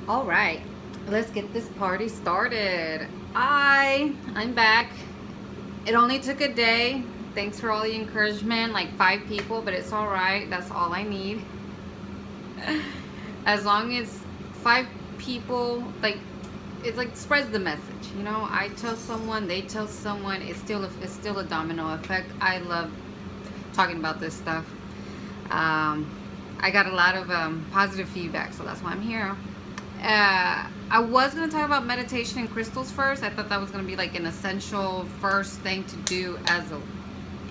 All right, let's get this party started. I'm back. It only took a day. Thanks for all the encouragement, like 5 people, but it's all right. That's all I need. As long as 5 people, like it's like spreads the message. I tell someone, they tell someone. It's still a domino effect. I love talking about this stuff. Um, I got a lot of positive feedback, so that's why I'm here. I was going to talk about meditation and crystals first. I thought that was going to be like an essential first thing to do as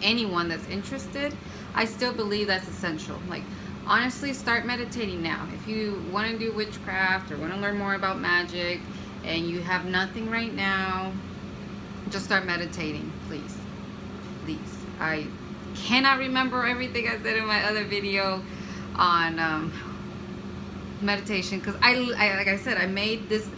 anyone that's interested. I still believe that's essential. Like, honestly, start meditating now. If you want to do witchcraft or want to learn more about magic and you have nothing right now, just start meditating, please. Please. I cannot remember everything I said in my other video on meditation, because like I said,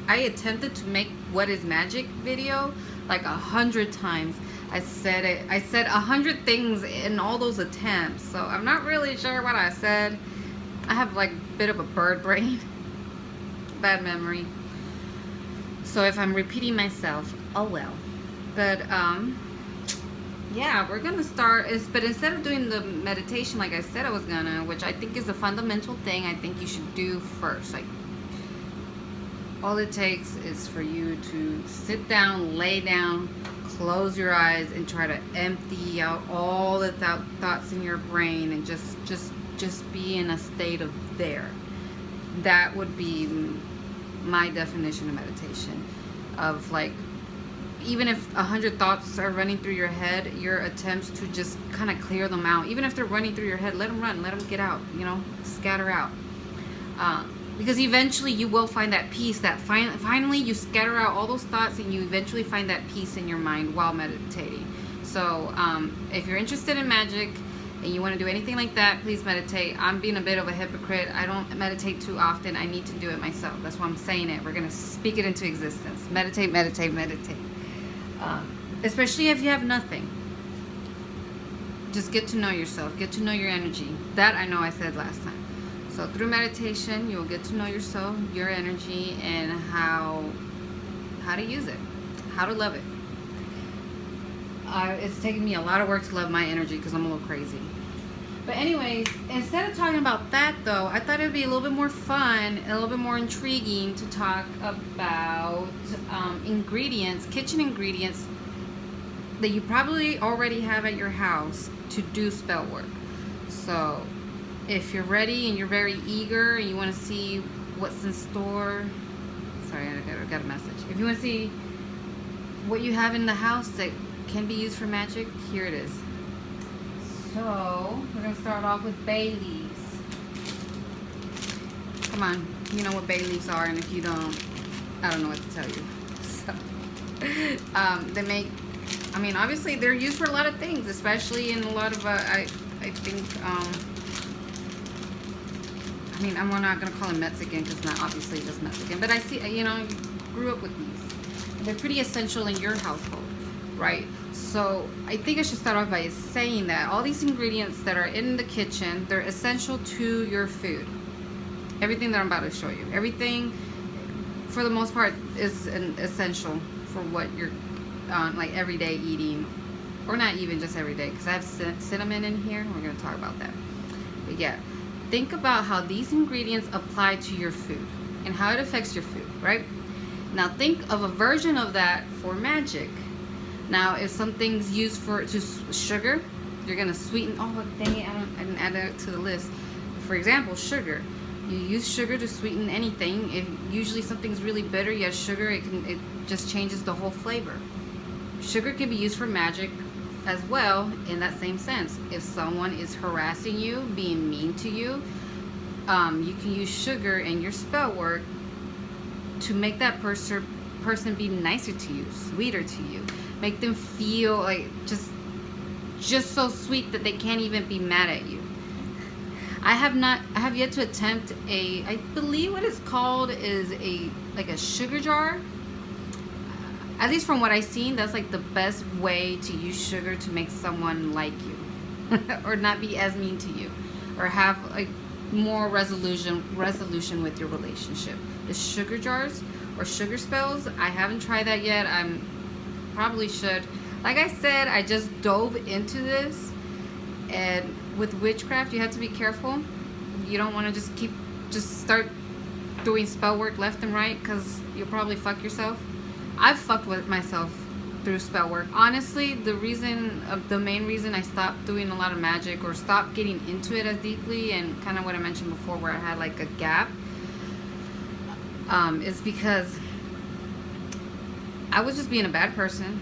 I attempted to make what is magic video like 100 times. I said 100 things in all those attempts, so I'm not really sure what I said. I have like a bit of a bird brain, bad memory, so if I'm repeating myself, oh well. But yeah, we're gonna start but instead of doing the meditation like I said I was gonna, which I think is a fundamental thing I think you should do first. Like, all it takes is for you to sit down, lay down, close your eyes, and try to empty out all the thoughts in your brain, and just be in a state of there. That would be my definition of meditation. Of like, even if 100 thoughts are running through your head, your attempts to just kind of clear them out. Even if they're running through your head, let them run, let them get out, scatter out. Because eventually you will find that peace, that finally you scatter out all those thoughts and you eventually find that peace in your mind while meditating. So if you're interested in magic and you want to do anything like that, please meditate. I'm being a bit of a hypocrite. I don't meditate too often. I need to do it myself. That's why I'm saying it. We're going to speak it into existence. Meditate, meditate, meditate. Especially if you have nothing. Just get to know yourself. Get to know your energy. That I know I said last time. So through meditation, you will get to know yourself, your energy, and how to use it, how to love it. It's taken me a lot of work to love my energy because I'm a little crazy. But anyways, instead of talking about that though, I thought it would be a little bit more fun and a little bit more intriguing to talk about ingredients, kitchen ingredients that you probably already have at your house to do spell work. So if you're ready and you're very eager and you want to see what's in store, sorry, I got a message. If you want to see what you have in the house that can be used for magic, here it is. So we're going to start off with bay leaves. Come on, you know what bay leaves are, and if you don't, I don't know what to tell you. So they make, obviously they're used for a lot of things, especially in a lot of, I think, I'm not going to call them Mexican because not obviously just Mexican, but I see, you grew up with these. They're pretty essential in your household, right? So I think I should start off by saying that all these ingredients that are in the kitchen, they're essential to your food. Everything that I'm about to show you, everything for the most part is an essential for what you're like everyday eating, or not even just everyday, because I have cinnamon in here. We're going to talk about that. But yeah, think about how these ingredients apply to your food and how it affects your food, right? Now think of a version of that for magic. Now, if something's used for sugar, you're gonna sweeten. Oh, dang it! I didn't add it to the list. For example, sugar. You use sugar to sweeten anything. If usually something's really bitter, you add sugar. It just changes the whole flavor. Sugar can be used for magic as well in that same sense. If someone is harassing you, being mean to you, you can use sugar in your spell work to make that person be nicer to you, sweeter to you. Make them feel like just so sweet that they can't even be mad at you. I have yet to attempt I believe what it's called is like a sugar jar. At least from what I've seen, that's like the best way to use sugar to make someone like you or not be as mean to you, or have like more resolution with your relationship. The sugar jars or sugar spells, I haven't tried that yet. I'm probably should. Like I said, I just dove into this, and with witchcraft you have to be careful. You don't want to just start doing spell work left and right, because you'll probably fuck yourself. I've fucked with myself through spell work. Honestly, the main reason I stopped doing a lot of magic, or stopped getting into it as deeply, and kind of what I mentioned before where I had like a gap, is because I was just being a bad person,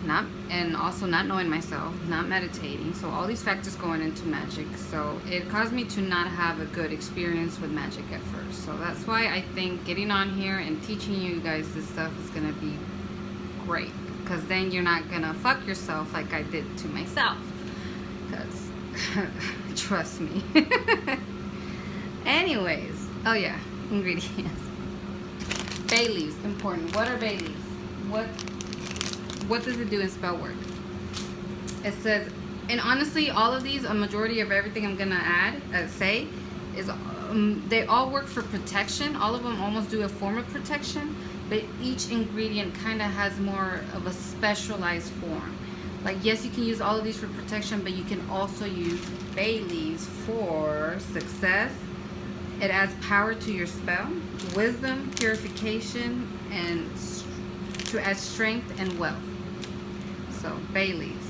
and also not knowing myself, not meditating. So all these factors going into magic. So it caused me to not have a good experience with magic at first. So that's why I think getting on here and teaching you guys this stuff is going to be great. Because then you're not going to fuck yourself like I did to myself. Because, trust me. Anyways, oh yeah, ingredients. Bay leaves, important. What are bay leaves? What does it do in spell work? It says, and honestly, all of these, a majority of everything I'm gonna say, is they all work for protection. All of them almost do a form of protection, but each ingredient kind of has more of a specialized form. Like, yes, you can use all of these for protection, but you can also use bay leaves for success. It adds power to your spell, wisdom, purification, and to add strength and wealth. So, bay leaves.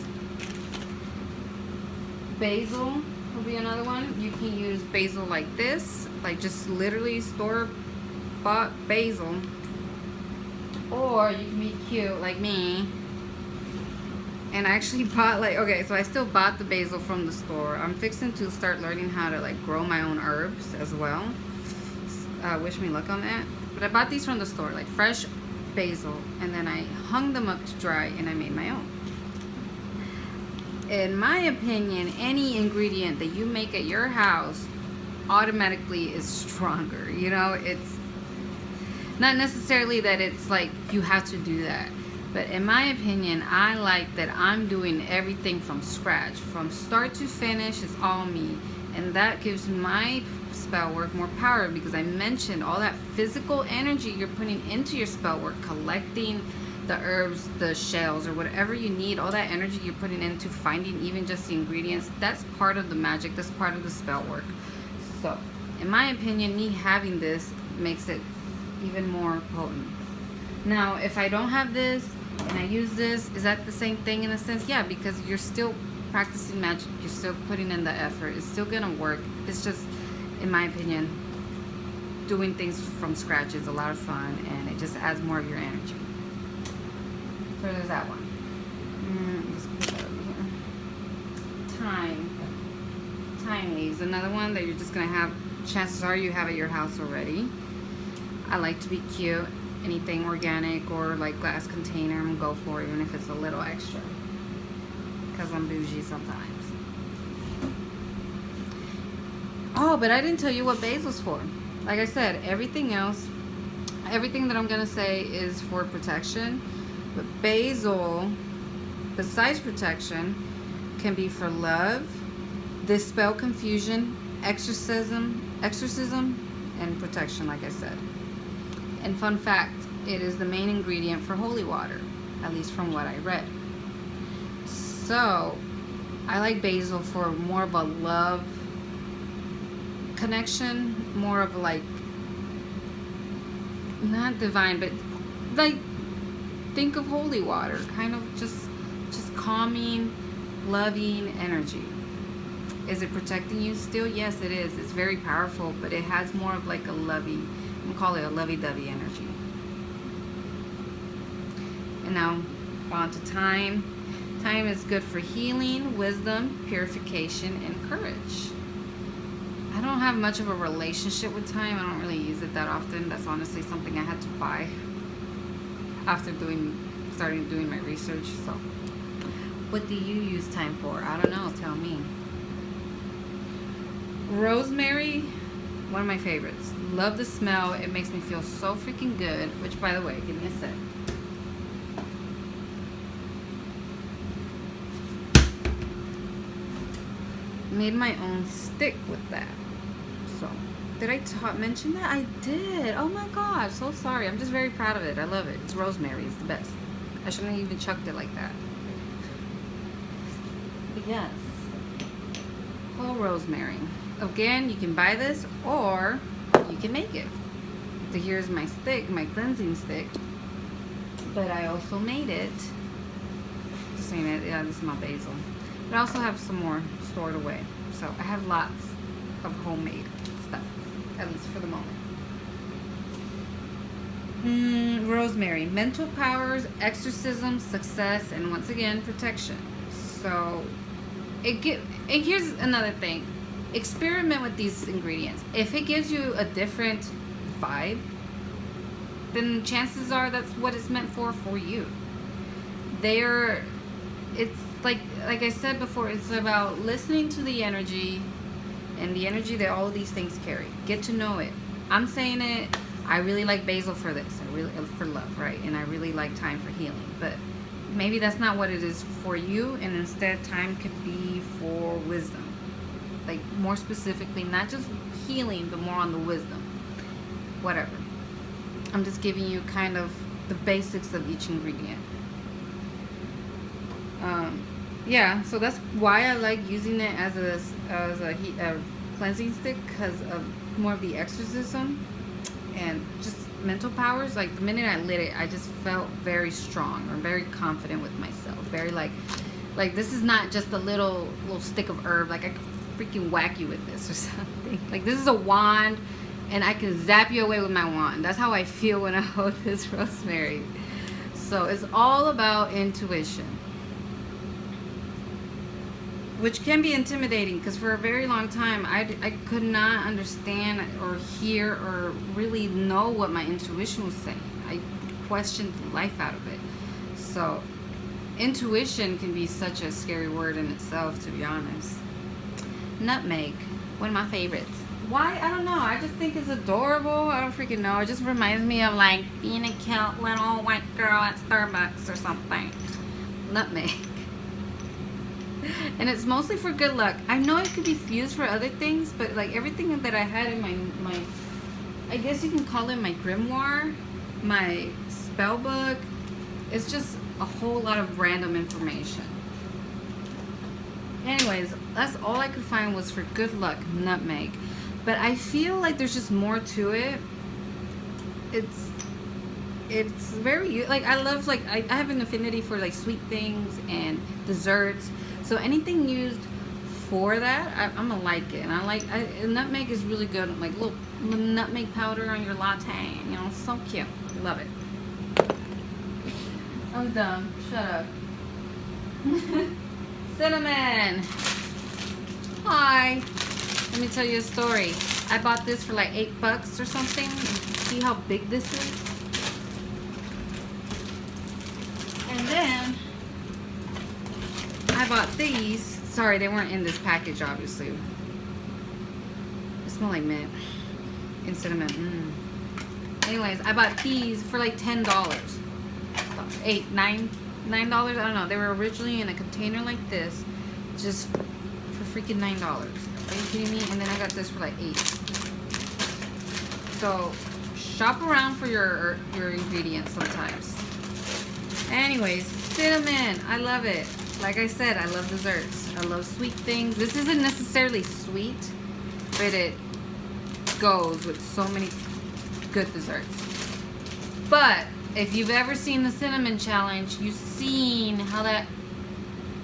Basil will be another one. You can use basil like this, like just literally store-bought basil. Or you can be cute like me. And I actually bought okay, so I still bought the basil from the store. I'm fixing to start learning how to like grow my own herbs as well. Wish me luck on that. But I bought these from the store, like fresh basil, and then I hung them up to dry and I made my own. In my opinion, any ingredient that you make at your house automatically is stronger. You know, it's not necessarily that it's like you have to do that, but in my opinion, I like that I'm doing everything from scratch, from start to finish. It's all me, and that gives my spell work more power, because I mentioned all that physical energy you're putting into your spell work, collecting the herbs, the shells, or whatever you need, all that energy you're putting into finding even just the ingredients, that's part of the magic, that's part of the spell work. So in my opinion, me having this makes it even more potent. Now if I don't have this and I use this, is that the same thing in a sense? Yeah, because you're still practicing magic, you're still putting in the effort, it's still gonna work. It's just, in my opinion, doing things from scratch is a lot of fun, and it just adds more of your energy. So there's that one. Let's put that over here. Thyme leaves, another one that you're just gonna have, chances are you have at your house already. I like to be cute. Anything organic or like glass container, I'm gonna go for, even if it's a little extra, because I'm bougie sometimes. Oh, but I didn't tell you what basil's for. Like I said, everything else, everything that I'm gonna say is for protection, but basil, besides protection, can be for love, dispel confusion, exorcism, and protection, like I said. And fun fact, it is the main ingredient for holy water, at least from what I read. So I like basil for more of a love connection, more of like, not divine, but like, think of holy water, kind of just calming, loving energy. Is it protecting you still? Yes, it is. It's very powerful, but it has more of like a lovey, I'm gonna call it a lovey-dovey energy. And now on to thyme. Thyme is good for healing, wisdom, purification, and courage. I don't have much of a relationship with thyme. I don't really use it that often. That's honestly something I had to buy after starting doing my research. So what do you use thyme for? I don't know, tell me. Rosemary, one of my favorites. Love the smell. It makes me feel so freaking good. Which, by the way, give me a sec. Made my own stick with that. So Did I mention that? I did. Oh my gosh, so sorry. I'm just very proud of it. I love it. It's rosemary. It's the best. I shouldn't have even chucked it like that. But yes, whole rosemary. Again, you can buy this or you can make it. So here's my stick, my cleansing stick. But I also made it. Just saying it. Yeah, this is my basil. But I also have some more stored away. So I have lots of homemade stuff, at least for the moment. Rosemary, mental powers, exorcism, success, and once again, protection. So and here's another thing. Experiment with these ingredients. If it gives you a different vibe, then chances are that's what it's meant for you. It's like I said before, it's about listening to the energy and the energy that all of these things carry. Get to know it. I'm saying it. I really like basil for this. I really for love, right? And I really like thyme for healing. But maybe that's not what it is for you, and instead thyme could be for wisdom. Like more specifically, not just healing, but more on the wisdom. Whatever. I'm just giving you kind of the basics of each ingredient. Yeah, so that's why I like using it as a cleansing stick, because of more of the exorcism and just mental powers. Like the minute I lit it, I just felt very strong or very confident with myself. Very like this is not just a little stick of herb. Like I could freaking whack you with this or something. Like this is a wand, and I can zap you away with my wand. That's how I feel when I hold this rosemary. So it's all about intuition, which can be intimidating, because for a very long time I could not understand or hear or really know what my intuition was saying. I questioned the life out of it. So intuition can be such a scary word in itself, to be honest. Nutmeg, one of my favorites. Why? I don't know. I just think it's adorable. I don't freaking know. It just reminds me of like being a cute little white girl at Starbucks or something. Nutmeg. And it's mostly for good luck. I know it could be fused for other things, but like everything that I had in my I guess you can call it my grimoire, my spell book, it's just a whole lot of random information. Anyways, that's all I could find was for good luck, nutmeg. But I feel like there's just more to it. It's very, like, I love, like, I have an affinity for like sweet things and desserts. So anything used for that, I'm gonna like it. And nutmeg is really good. Like little nutmeg powder on your latte. You know, so cute. Love it. I'm done. Shut up. Cinnamon. Hi. Let me tell you a story. I bought this for like $8 or something. See how big this is? And then I bought these. Sorry, they weren't in this package, obviously. They smell like mint and cinnamon. Anyways, I bought these for like $10. $9. I don't know. They were originally in a container like this, just for freaking $9. Are you kidding me? And then I got this for like $8. So shop around for your ingredients sometimes. Anyways, cinnamon. I love it. Like I said, I love desserts. I love sweet things. This isn't necessarily sweet, but it goes with so many good desserts. But if you've ever seen the cinnamon challenge, you've seen how that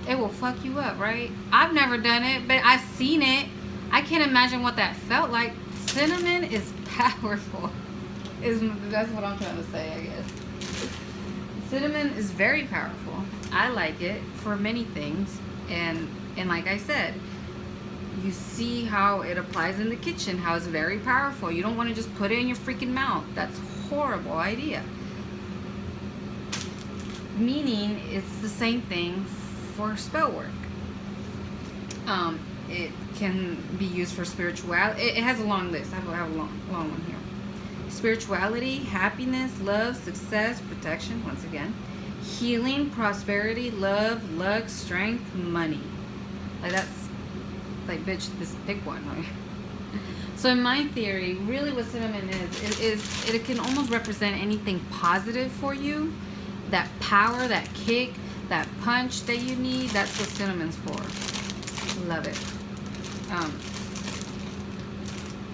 it will fuck you up, right? I've never done it, but I've seen it. I can't imagine what that felt like. Cinnamon is powerful. That's what I'm trying to say, I guess. Cinnamon is very powerful. I like it for many things, and like I said, you see how it applies in the kitchen, how it's very powerful. You don't want to just put it in your freaking mouth. That's a horrible idea. Meaning it's the same thing for spell work. It can be used for spirituality. It has a long list. I have a long one here. Spirituality, happiness, love, success, protection, once again, healing, prosperity, love, luck, strength, money. Like that's like, bitch, this pick one, right? So in my theory, really what cinnamon is it can almost represent anything positive for you. That power, that kick, that punch that you need, that's what cinnamon's for. Love it.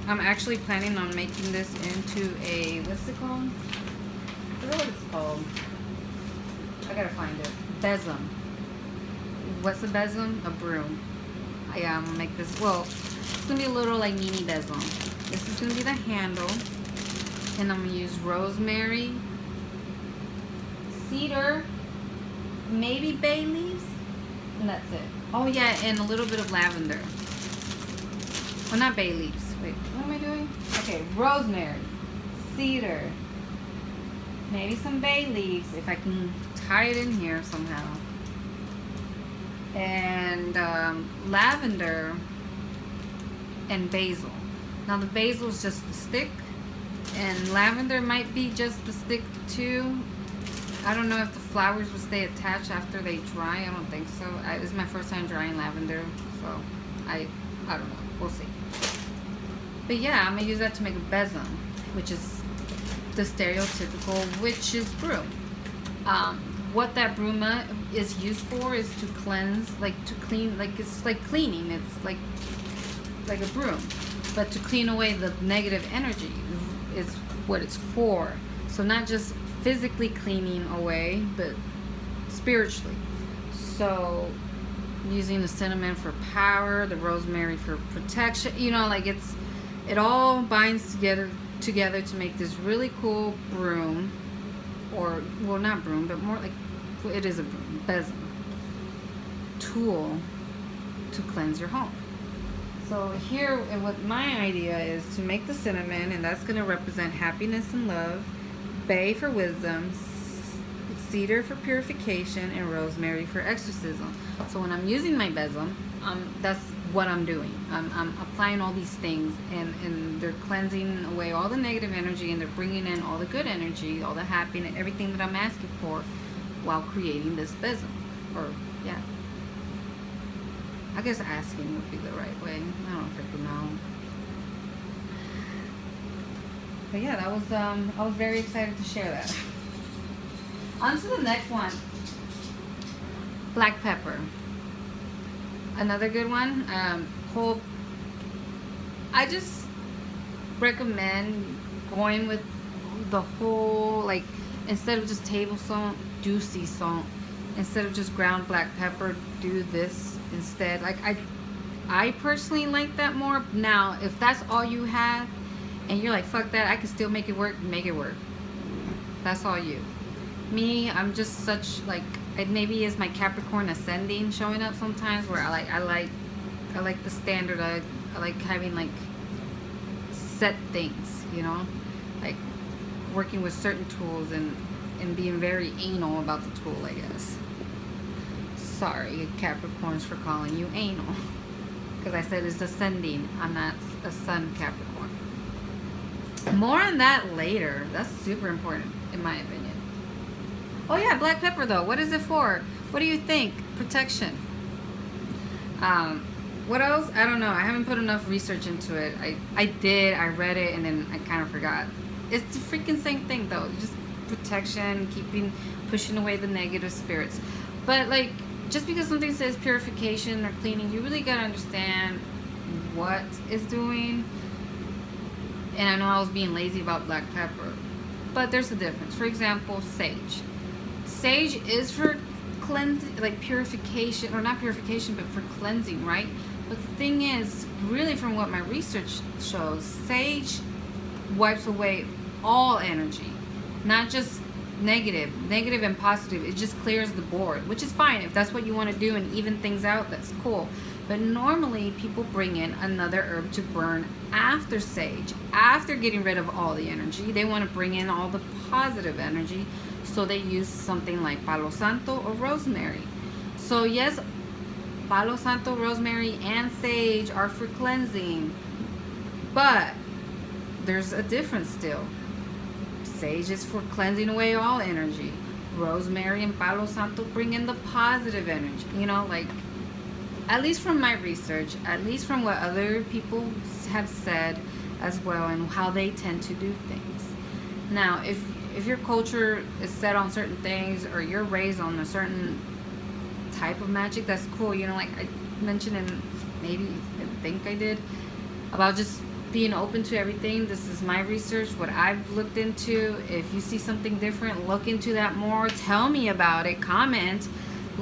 I'm actually planning on making this into a, what's it called? I forgot what it's called. I gotta find it. Besom. What's a besom? A broom. Yeah, I'm gonna make this, well, it's gonna be a little like mini besom. This is gonna be the handle. And I'm gonna use rosemary, cedar, maybe bay leaves, and that's it. Oh yeah, and a little bit of lavender. Well, not bay leaves. Wait, what am I doing? Okay, rosemary, cedar, maybe some bay leaves if I can tie it in here somehow. And lavender and basil. Now the basil is just the stick, and lavender might be just the stick too. I don't know if the flowers will stay attached after they dry. I don't think so. This is my first time drying lavender, so I don't know. We'll see. But yeah, I'm gonna use that to make a besom, which is the stereotypical witch's broom. What that broom is used for is to cleanse, like to clean, like it's like cleaning. It's like a broom, but to clean away the negative energy is what it's for. So not just physically cleaning away, but spiritually. So using the cinnamon for power, the rosemary for protection, you know, like it all binds together to make this really cool broom, or well, not broom, but more like, well, it is a broom, besom tool to cleanse your home. So here, and what my idea is to make the cinnamon, and that's going to represent happiness and love, bay for wisdom, cedar for purification, and rosemary for exorcism. So when I'm using my besom, that's what I'm doing. I'm applying all these things, and they're cleansing away all the negative energy, and they're bringing in all the good energy, all the happiness, everything that I'm asking for while creating this besom. Or, yeah. I guess asking would be the right way. I don't freaking know. But yeah, that was, I was very excited to share that. On to the next one. Black pepper. Another good one. Whole. I just recommend going with the whole, like, instead of just table salt, do sea salt. Instead of just ground black pepper, do this instead. Like, I personally like that more. Now, if that's all you have, and you're like, fuck that, I can still make it work, make it work. That's all you. Me, I'm just such, like, it maybe is my Capricorn ascending showing up sometimes, where I like the standard. I like having, like, set things, you know, like working with certain tools and being very anal about the tool, I guess. Sorry, Capricorns, for calling you anal, because I said it's ascending. I'm not a sun Capricorn. More on that later. That's super important in my opinion. Oh yeah, black pepper though. What is it for? What do you think? Protection. What else? I don't know. I haven't put enough research into it. I did. I read it and then I kind of forgot. It's the freaking same thing though. Just protection, pushing away the negative spirits. But like, just because something says purification or cleaning, you really gotta understand what it's doing. And I know I was being lazy about black pepper, but there's a difference. For example, sage. Sage is for cleansing, like purification, or not purification, but for cleansing, right? But the thing is, really from what my research shows, sage wipes away all energy, not just negative and positive. It just clears the board, which is fine. If that's what you want to do and even things out, that's cool. But normally people bring in another herb to burn after sage, after getting rid of all the energy. They want to bring in all the positive energy, so they use something like Palo Santo or rosemary. So yes, Palo Santo, rosemary, and sage are for cleansing, but there's a difference still. Sage is for cleansing away all energy. Rosemary and Palo Santo bring in the positive energy. You know, like, at least from my research, at least from what other people have said, as well, and how they tend to do things. Now, if your culture is set on certain things, or you're raised on a certain type of magic, that's cool. You know, like I mentioned in, maybe I think I did, about just being open to everything. This is my research, what I've looked into. If you see something different, look into that more. Tell me about it. Comment.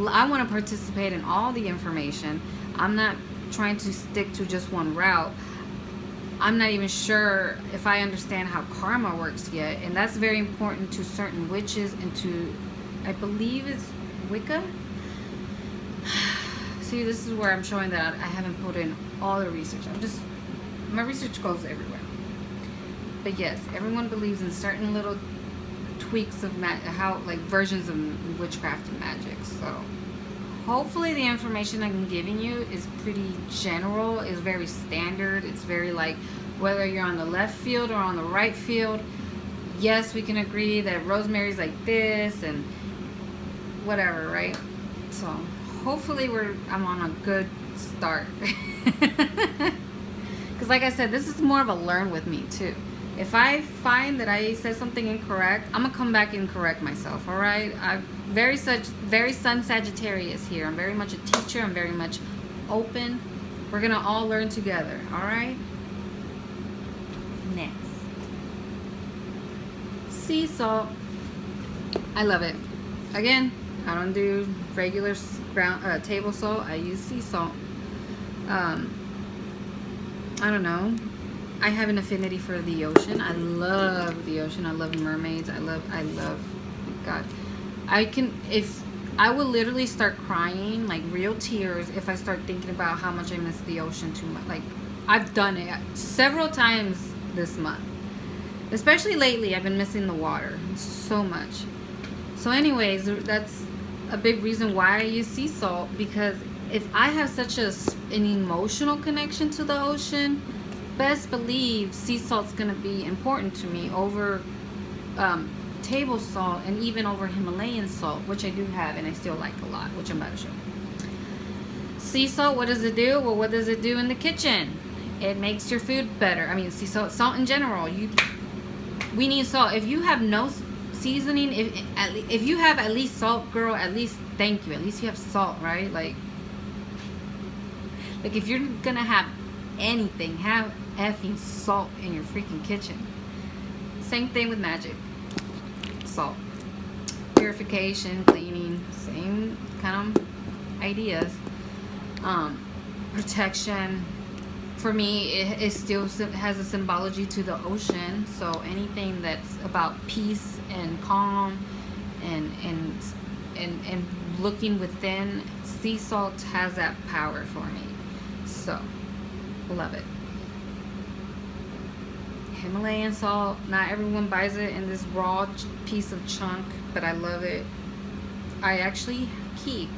I want to participate in all the information. I'm not trying to stick to just one route. I'm not even sure if I understand how karma works yet, and that's very important to certain witches and to, I believe it's Wicca. See, this is where I'm showing that I haven't put in all the research. My research goes everywhere. But yes, everyone believes in certain little tweaks of like versions of witchcraft and magic. So hopefully the information I'm giving you is pretty general, is very standard. It's very like, whether you're on the left field or on the right field, yes, we can agree that Rosemary's like this and whatever, right? So hopefully I'm on a good start. Because like I said, this is more of a learn with me too. If I find that I said something incorrect, I'm gonna come back and correct myself. All right, I'm very Sun Sagittarius here. I'm very much a teacher. I'm very much open. We're gonna all learn together. All right. Next, sea salt. I love it. Again, I don't do regular table salt. I use sea salt. I don't know. I have an affinity for the ocean. I love the ocean. I love mermaids. I love, God. I will literally start crying, like real tears, if I start thinking about how much I miss the ocean too much. Like, I've done it several times this month. Especially lately, I've been missing the water so much. So anyways, that's a big reason why I use sea salt, because if I have such an emotional connection to the ocean, best believe sea salt's gonna be important to me over table salt, and even over Himalayan salt, which I do have and I still like a lot, which I'm about to show. Sea salt, what does it do? Well, what does it do in the kitchen? It makes your food better. I mean, sea salt in general. We need salt. If you have no seasoning, if you have at least salt, girl, at least thank you. At least you have salt, right? Like if you're gonna have anything, have effing salt in your freaking kitchen. Same thing with magic. Salt. Purification, cleaning, same kind of ideas. Protection. For me, it still has a symbology to the ocean. So anything that's about peace and calm and looking within, sea salt has that power for me. So, love it. Himalayan salt, not everyone buys it in this raw piece of chunk, but I love it. I actually keep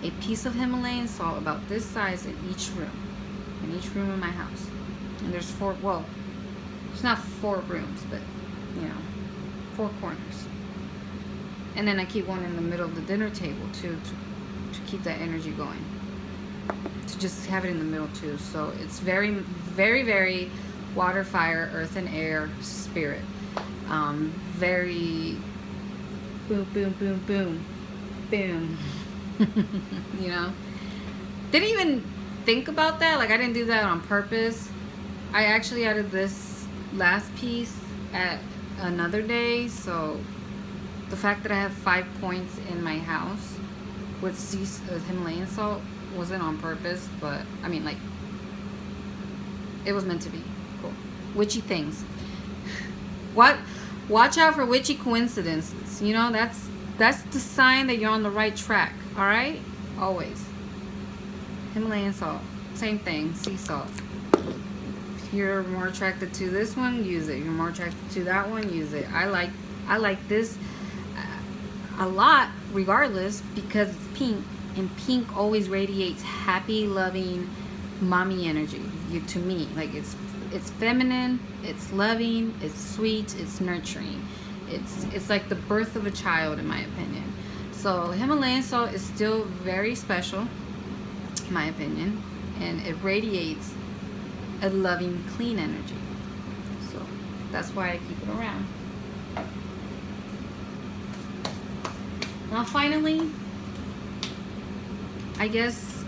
a piece of Himalayan salt about this size in each room in my house. And there's it's not 4 rooms, but 4 corners. And then I keep one in the middle of the dinner table too, to keep that energy going. To just have it in the middle too. So it's very, very, very water, fire, earth, and air, spirit. Very boom, boom, boom, boom, boom. Didn't even think about that. Like, I didn't do that on purpose. I actually added this last piece at another day. So the fact that I have 5 points in my house with Himalayan salt wasn't on purpose, but I mean, like, it was meant to be. Cool. Witchy things. Watch out for witchy coincidences. That's the sign that you're on the right track. All right, always. Himalayan salt, same thing. Sea salt. If you're more attracted to this one, use it. You're more attracted to that one, use it. I like this a lot, regardless, because it's pink, and pink always radiates happy, loving, mommy energy. To me, like, it's feminine, it's loving, it's sweet, it's nurturing. It's like the birth of a child, in my opinion. So Himalayan salt is still very special, in my opinion, and it radiates a loving, clean energy. That's why I keep it around. Now finally, I guess,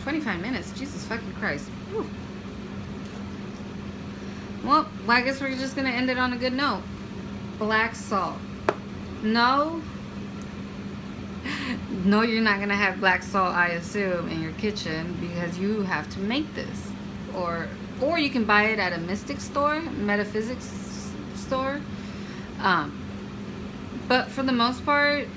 25 minutes. Jesus fucking Christ. Ooh. Well, I guess we're just going to end it on a good note. Black salt. No, you're not going to have black salt, I assume, in your kitchen because you have to make this. Or you can buy it at a mystic store, metaphysics store. But for the most part,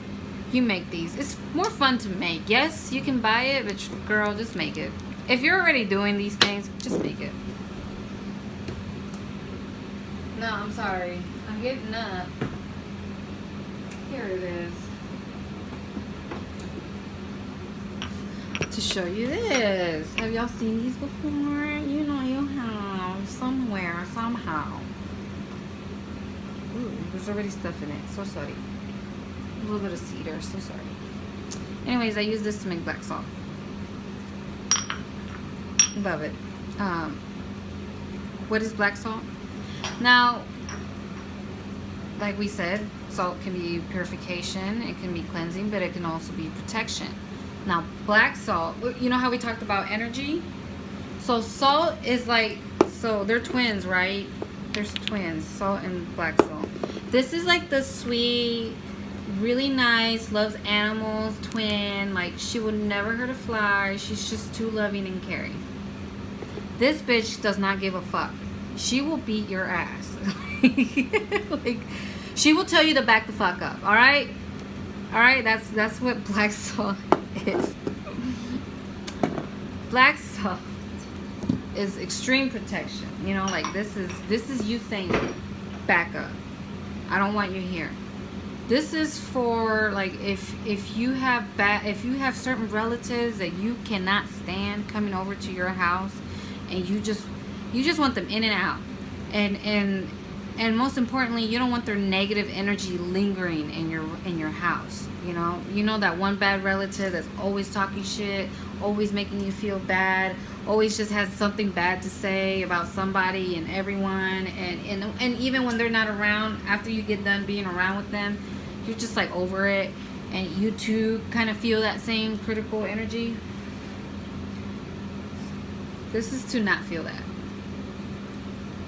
you make these. It's more fun to make. Yes, you can buy it, but girl, just make it. If you're already doing these things, just make it. No, I'm sorry. I'm getting up. Here it is. To show you this. Have y'all seen these before? You know you have. Somewhere, somehow. Ooh, there's already stuff in it. So sorry. A little bit of cedar. So sorry. Anyways, I use this to make black salt. Love it. What is black salt? Now, like we said, salt can be purification, it can be cleansing, but it can also be protection. Now, black salt, you know how we talked about energy? So salt is like, so they're twins, right? There's twins, salt and black salt. This is like the sweet, really nice, loves animals, twin. Like, she would never hurt a fly. She's just too loving and caring. This bitch does not give a fuck. She will beat your ass. Like, she will tell you to back the fuck up. All right, that's what black salt is. Black salt is extreme protection. You know, like this is you saying, back up. I don't want you here. This is for like if you have certain relatives that you cannot stand coming over to your house, and you just want them in and out, and most importantly, you don't want their negative energy lingering in your house. You know that one bad relative that's always talking shit, always making you feel bad, always just has something bad to say about somebody and everyone, and even when they're not around, after you get done being around with them, you're just like over it, and you too kind of feel that same critical energy. This is to not feel that.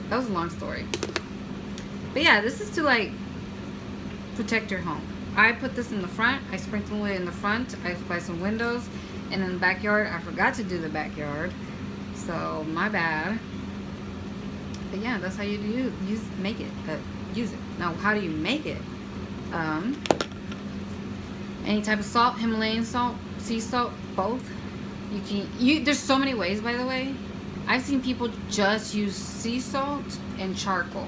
That was a long story. But yeah, this is to like protect your home. I put this in the front. I sprinkle it in the front. I apply some windows. And in the backyard, I forgot to do the backyard. So my bad. But yeah, that's how you use it. Now, how do you make it? Any type of salt, Himalayan salt, sea salt, both. There's so many ways, by the way. I've seen people just use sea salt and charcoal.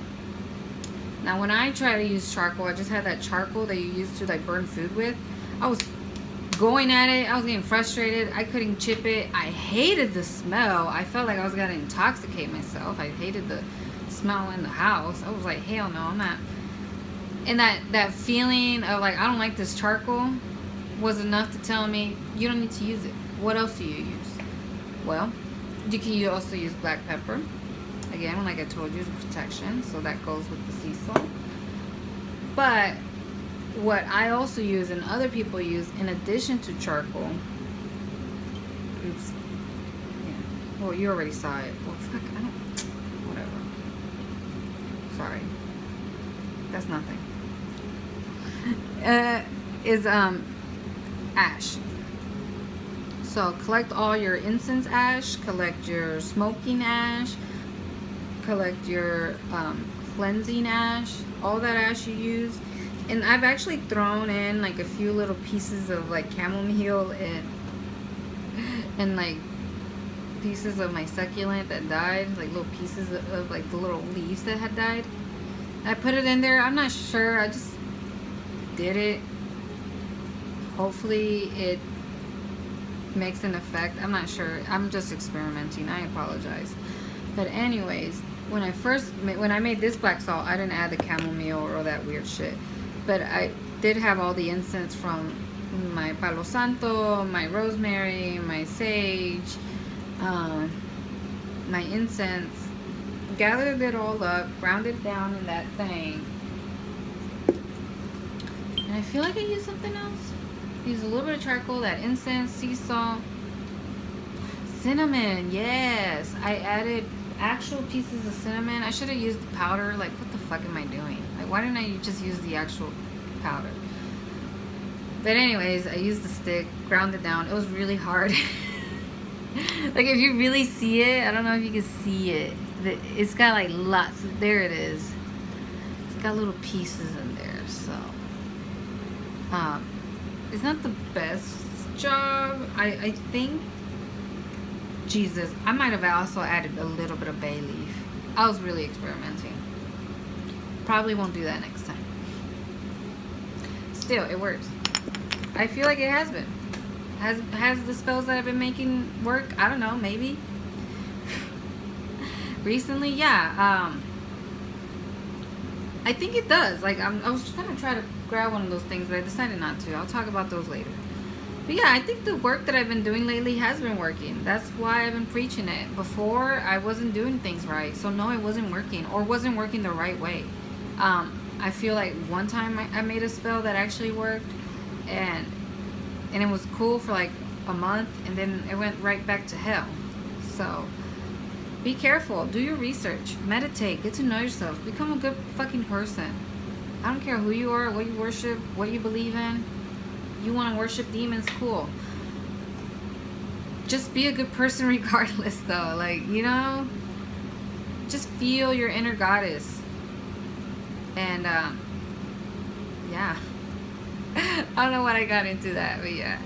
Now, when I try to use charcoal, I just had that charcoal that you use to like burn food with. I was going at it. I was getting frustrated. I couldn't chip it. I hated the smell. I felt like I was gonna intoxicate myself. I hated the smell in the house. I was like, hell no, I'm not. And that feeling of like, I don't like this charcoal was enough to tell me, you don't need to use it. What else do you use? Well, you can also use black pepper. Again, like I told you, it's protection. So that goes with the sea salt. But what I also use and other people use in addition to charcoal. Oops. Yeah. Well, you already saw it. Well, fuck, I don't. Whatever. Sorry. That's nothing. Is ash. So collect all your incense ash, collect your smoking ash, collect your cleansing ash, all that ash you use. And I've actually thrown in like a few little pieces of like chamomile and like pieces of my succulent that died, like little pieces of like the little leaves that had died. I put it in there. I'm not sure. I just did it. Hopefully it makes an effect. I'm not sure. I'm just experimenting. I apologize. But anyways, when I made this black salt, I didn't add the chamomile or that weird shit. But I did have all the incense from my Palo Santo, my rosemary, my sage, my incense, gathered it all up, ground it down in that thing. And I feel like I used something else. Use a little bit of charcoal, that incense, sea salt, cinnamon. Yes, I added actual pieces of cinnamon. I should have used the powder. Like, what the fuck am I doing? Like, why didn't I just use the actual powder? But anyways, I used the stick, ground it down. It was really hard. Like, if you really see it, I don't know if you can see it. It's got like lots. There it is. It's got little pieces in there. So, it's not the best job. I think. Jesus, I might have also added a little bit of bay leaf. I was really experimenting. Probably won't do that next time. Still, it works. I feel like it has been. Has the spells that I've been making work? I don't know, maybe. Recently, yeah. I think it does. Like, I was gonna try to grab one of those things, but I decided not to. I'll talk about those later. But yeah, I think the work that I've been doing lately has been working. That's why I've been preaching it. Before, I wasn't doing things right. So no, it wasn't working, or wasn't working the right way. I feel like one time I made a spell that actually worked, and it was cool for like a month, and then it went right back to hell. So be careful. Do your research. Meditate. Get to know yourself. Become a good fucking person. I don't care who you are, what you worship, what you believe in. You want to worship demons, cool. Just be a good person regardless, though. Like, you know, just feel your inner goddess. And yeah. I don't know what I got into that, but yeah.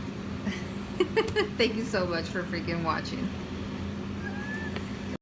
Thank you so much for freaking watching.